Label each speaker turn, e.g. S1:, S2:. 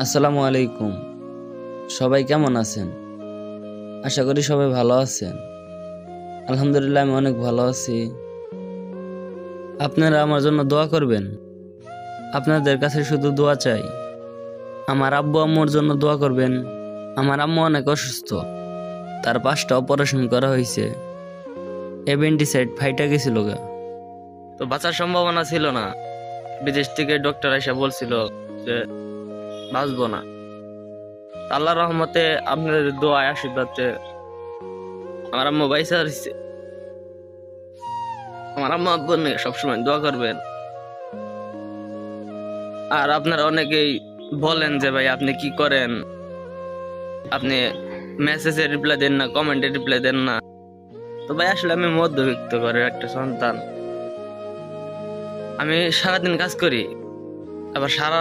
S1: আসসালামু আলাইকুম। সবাই কেমন আছেন? আশা করি সবাই ভালো আছেন। আলহামদুলিল্লাহ, আমি অনেক ভালো আছি। আপনারা আমার জন্য দোয়া করবেন। আপনাদের কাছে শুধু দোয়া চাই। আমার আব্বু আম্মুর জন্য দোয়া করবেন। আমার আম্মু অনেক অসুস্থ। তার 5টা অপারেশন করা হয়েছে। অ্যাপেন্ডিসাইড ফাইটা গেছিল গা। তো বাঁচার সম্ভাবনা ছিল না। বিদেশ থেকে ডক্টর এসে বলছিল যে বাঁচবো না। আল্লাহর রহমতে আপনাদের দোয়া আশীর্বাদে আমার আম্মু বাইসা রইছে। আমার আম্মা আব্বুর নিয়ে সবসময় দোয়া করবেন। আর আপনারা অনেকেই বলেন যে ভাই আপনি কি করেন, আপনি মেসেজে রিপ্লাই দেন না, কমেন্টে রিপ্লাই দেন না। তো ভাই আসলে আমি মধ্যবিত্ত ঘরের একটা সন্তান। আমি সারাদিন কাজ করি, আবার সারা